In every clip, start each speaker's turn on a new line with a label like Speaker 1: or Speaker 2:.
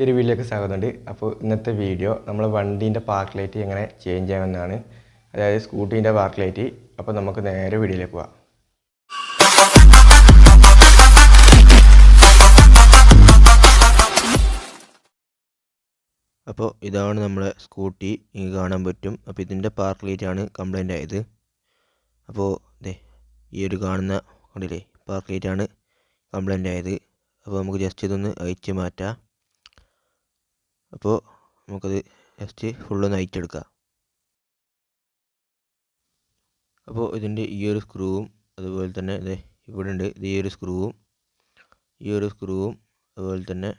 Speaker 1: ഈ ഒരു വീഡിയോയിലേക്ക് സ്വാഗതമുണ്ട്. അപ്പോൾ ഇന്നത്തെ വീഡിയോ നമ്മൾ വണ്ടീൻ്റെ പാർക്ക് ലൈറ്റ് എങ്ങനെ ചേഞ്ച് ചെയ്യാമെന്നാണ്, അതായത് സ്കൂട്ടീൻ്റെ പാർക്ക് ലൈറ്റ്. അപ്പോൾ നമുക്ക് നേരെ വീഡിയോയിലേക്ക് പോകാം.
Speaker 2: അപ്പോൾ ഇതാണ് നമ്മളെ സ്കൂട്ടി, ഇങ്ങനെ കാണാൻ പറ്റും. അപ്പോൾ ഇതിൻ്റെ പാർക്ക് ലൈറ്റാണ് കംപ്ലൈൻ്റ് ആയത്. അപ്പോൾ ഈ ഒരു കാണുന്ന കണ്ടില്ലേ, പാർക്ക് ലൈറ്റാണ് കംപ്ലൈൻ്റ് ആയത്. അപ്പോൾ നമുക്ക് ജസ്റ്റ് ഇതൊന്ന് അയച്ച് മാറ്റാം. അപ്പോൾ നമുക്കത് ജസ്റ്റ് ഫുള്ളൊന്ന് അയച്ചെടുക്കാം. അപ്പോൾ ഇതിൻ്റെ ഈ ഒരു സ്ക്രൂവും അതുപോലെ തന്നെ ഇവിടെ ഉണ്ട്, ഈ ഒരു സ്ക്രൂവും അതുപോലെ തന്നെ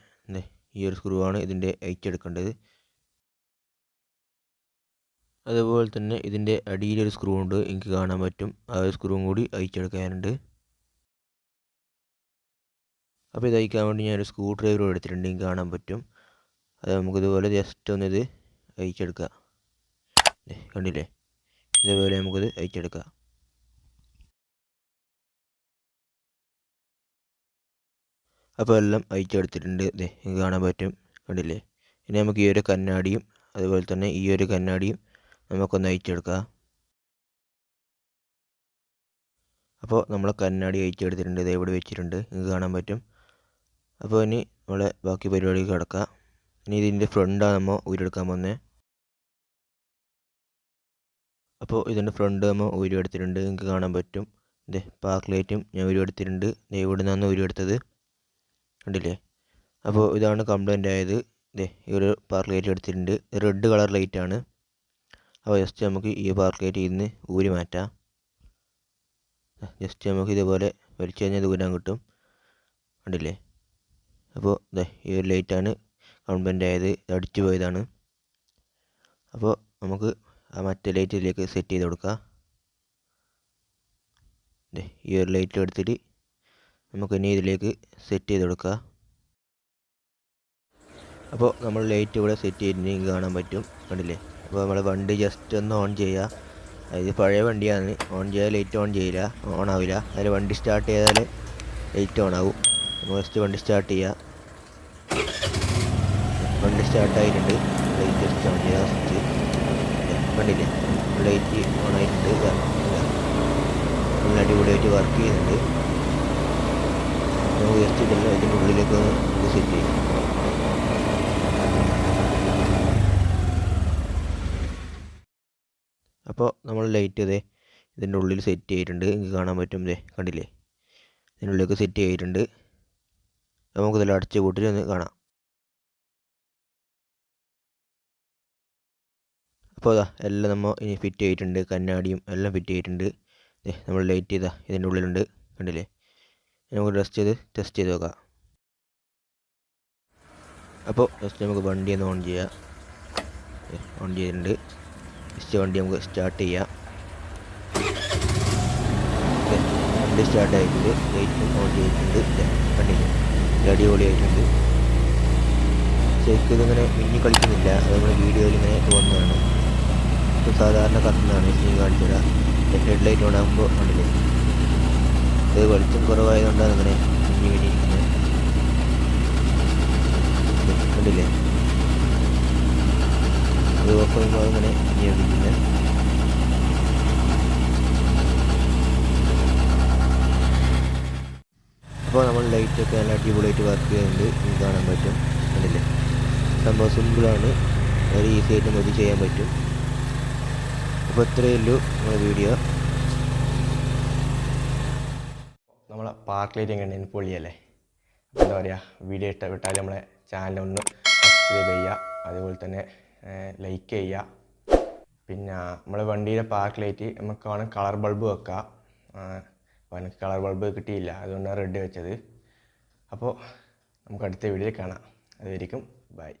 Speaker 2: ഈ ഒരു സ്ക്രൂവാണ് ഇതിൻ്റെ അയച്ചെടുക്കേണ്ടത്. അതുപോലെ തന്നെ ഇതിൻ്റെ അടിയിലൊരു സ്ക്രൂ ഉണ്ട്, എനിക്ക് കാണാൻ പറ്റും. ആ ഒരു സ്ക്രൂവും കൂടി അയച്ചെടുക്കാനുണ്ട്. അപ്പോൾ ഇത് അയക്കാൻ വേണ്ടി ഞാനൊരു സ്ക്രൂ ഡ്രൈവർ എടുത്തിട്ടുണ്ട്, എനിക്ക് കാണാൻ പറ്റും. അത് നമുക്കിതുപോലെ ജസ്റ്റ് ഒന്നിത് അയച്ചെടുക്കാം. കണ്ടില്ലേ, ഇതേപോലെ നമുക്കിത് അയച്ചെടുക്കാം. അപ്പോൾ എല്ലാം അയച്ചെടുത്തിട്ടുണ്ട്, നിങ്ങൾക്ക് കാണാൻ പറ്റും. കണ്ടില്ലേ, ഇനി നമുക്ക് ഈ ഒരു കണ്ണാടിയും അതുപോലെ തന്നെ ഈ ഒരു കണ്ണാടിയും നമുക്കൊന്ന് അയച്ചെടുക്കാം. അപ്പോൾ നമ്മളെ കണ്ണാടി അയച്ചെടുത്തിട്ടുണ്ട്, ഇത് ഇവിടെ വെച്ചിട്ടുണ്ട്, നിങ്ങൾക്ക് കാണാൻ പറ്റും. അപ്പോൾ ഇനി നമ്മളെ ബാക്കി പരിപാടിക്ക് കിടക്കാം. ഇനി ഇതിൻ്റെ ഫ്രണ്ടാണ് നമ്മൾ ഊരിയെടുക്കാൻ പോകുന്നത്. അപ്പോൾ ഇതിൻ്റെ ഫ്രണ്ട് നമ്മൾ ഊരിയെടുത്തിട്ടുണ്ട്, നിങ്ങൾക്ക് കാണാൻ പറ്റും. പാർക്ക് ലൈറ്റും ഞാൻ ഊരിയെടുത്തിട്ടുണ്ട്, ഇവിടെ നിന്നാണ് ഊരിയെടുത്തത്, കണ്ടില്ലേ. അപ്പോൾ ഇതാണ് കംപ്ലൈൻ്റ് ആയത്. ഈ ഒരു പാർക്ക് ലൈറ്റ് എടുത്തിട്ടുണ്ട്, റെഡ് കളർ ലൈറ്റാണ്. അപ്പോൾ ജസ്റ്റ് നമുക്ക് ഈ പാർക്ക് ലൈറ്റ് ഇന്ന് ഊരി മാറ്റാം. ജസ്റ്റ് നമുക്ക് ഇതേപോലെ വലിച്ചു കഴിഞ്ഞാൽ ഊരാൻ കിട്ടും, കണ്ടില്ലേ. അപ്പോൾ ഈ ഒരു ലൈറ്റാണ് കംപ്ലൈൻ്റ് ആയത്, അടിച്ചു പോയതാണ്. അപ്പോൾ നമുക്ക് ആ മറ്റേ ലൈറ്റിലേക്ക് സെറ്റ് ചെയ്ത് കൊടുക്കാം. ഈ ഒരു ലൈറ്റ് എടുത്തിട്ട് നമുക്ക് ഇനി ഇതിലേക്ക് സെറ്റ് ചെയ്ത് കൊടുക്കാം. അപ്പോൾ നമ്മൾ ലൈറ്റ് ഇവിടെ സെറ്റ് ചെയ്തിട്ടുണ്ടെങ്കിൽ കാണാൻ പറ്റും, കണ്ടില്ലേ. അപ്പോൾ നമ്മൾ വണ്ടി ജസ്റ്റ് ഒന്ന് ഓൺ ചെയ്യുക. അതായത് പഴയ വണ്ടിയാണ്, ഓൺ ചെയ്യാൻ ലൈറ്റ് ഓൺ ചെയ്യില്ല, ഓൺ ആവില്ല. അതിൽ വണ്ടി സ്റ്റാർട്ട് ചെയ്താൽ ലൈറ്റ് ഓൺ ആവും. നമ്മൾ ജസ്റ്റ് വണ്ടി സ്റ്റാർട്ട് ചെയ്യുക. വണ്ടി സ്റ്റാർട്ടായിട്ടുണ്ട്, ലൈറ്റ് ജസ്റ്റ് ഓൺ ചെയ്യുക. സ്വിച്ച് കണ്ടില്ലേ, ലൈറ്റ് ഓൺ ആയിട്ടുണ്ട്, നല്ല അടിപൊളിയായിട്ട് വർക്ക് ചെയ്യുന്നുണ്ട്. നമുക്ക് ജസ്റ്റ് ഇതെല്ലാം ഇതിൻ്റെ ഉള്ളിലേക്ക് സെറ്റ് ചെയ്യും. അപ്പോൾ നമ്മൾ ലൈറ്റ് ഇതിൻ്റെ ഉള്ളിൽ സെറ്റ് ചെയ്തിട്ടുണ്ട്, നിങ്ങൾക്ക് കാണാൻ പറ്റും. കണ്ടില്ലേ, ഇതിൻ്റെ ഉള്ളിലേക്ക് സെറ്റ് ചെയ്തിട്ടുണ്ട്. നമുക്കിതെല്ലാം അടച്ച് കൂട്ടിൽ ഒന്ന് കാണാം. അപ്പോൾ എല്ലാം നമ്മൾ ഇനി ഫിറ്റ് ചെയ്തിട്ടുണ്ട്, കണ്ണാടിയും എല്ലാം ഫിറ്റ് ചെയ്തിട്ടുണ്ട്. നമ്മൾ ലൈറ്റ് ഇതിൻ്റെ ഉള്ളിലുണ്ട്, കണ്ടില്ലേ. നമുക്ക് ടെസ്റ്റ് ചെയ്ത് നോക്കാം. അപ്പോൾ ജസ്റ്റ് നമുക്ക് വണ്ടി ഒന്ന് ഓൺ ചെയ്യാം. ഓൺ ചെയ്തിട്ടുണ്ട്, ജസ്റ്റ് വണ്ടി നമുക്ക് സ്റ്റാർട്ട് ചെയ്യാം. വണ്ടി സ്റ്റാർട്ട് ആയിട്ടുണ്ട്, ലൈറ്റും ഓൺ ചെയ്തിട്ടുണ്ട്, കണ്ടില്ലേ, അടിപൊളിയായിട്ടുണ്ട്. ശരിക്കും ഇതിങ്ങനെ മിന്നി കളിക്കുന്നില്ല, അത് നമ്മുടെ വീഡിയോയിൽ ഇങ്ങനെ തോന്നുന്നതാണ്. ഇപ്പോൾ സാധാരണ കത്തുന്നതാണ്, സ്ക്രീൻ കാണിച്ചുതരാം. ഹെഡ് ലൈറ്റ് ഓൺ ആകുമ്പോൾ കണ്ടില്ലേ, ഇത് വെളിച്ചം കുറവായതുകൊണ്ടാണ് അങ്ങനെ മിന്നി മിന്നിയിരിക്കുന്നത്, കണ്ടില്ലേ. അത് ഓഫ് ചെയ്യുമ്പോൾ അങ്ങനെ മിന്നിയിരിക്കുന്നത്. അപ്പോൾ നമ്മൾ ലൈറ്റൊക്കെ നല്ല അടിപൊളിയായിട്ട് വർക്ക് ചെയ്യുന്നുണ്ട്, നിങ്ങൾക്ക് കാണാൻ പറ്റും, കണ്ടില്ലേ. സംഭവം സിമ്പിളാണ്, വളരെ ഈസി ആയിട്ട് നമുക്ക് ചെയ്യാൻ പറ്റും. അപ്പോൾ ഇത്രയേ ഉള്ളൂ നമ്മുടെ വീഡിയോ.
Speaker 1: നമ്മളെ പാർക്ക് ലൈറ്റ് എങ്ങനെയാണ് പൊളിയല്ലേ. അപ്പോൾ എന്താ പറയുക, വീഡിയോ ഇഷ്ടപ്പെട്ടാൽ നമ്മളെ ചാനലൊന്ന് സബ്സ്ക്രൈബ് ചെയ്യുക, അതുപോലെ തന്നെ ലൈക്ക് ചെയ്യുക. പിന്നെ നമ്മളെ വണ്ടിയുടെ പാർക്ക് ലൈറ്റ് നമുക്ക് വേണം കളർ ബൾബ് വെക്കാം. അപ്പോൾ എനിക്ക് കളർ ബൾബ് കിട്ടിയില്ല, അതുകൊണ്ടാണ് റെഡ് വെച്ചത്. അപ്പോൾ നമുക്ക് അടുത്ത വീഡിയോയിൽ കാണാം. അതുവരെയും ബൈ.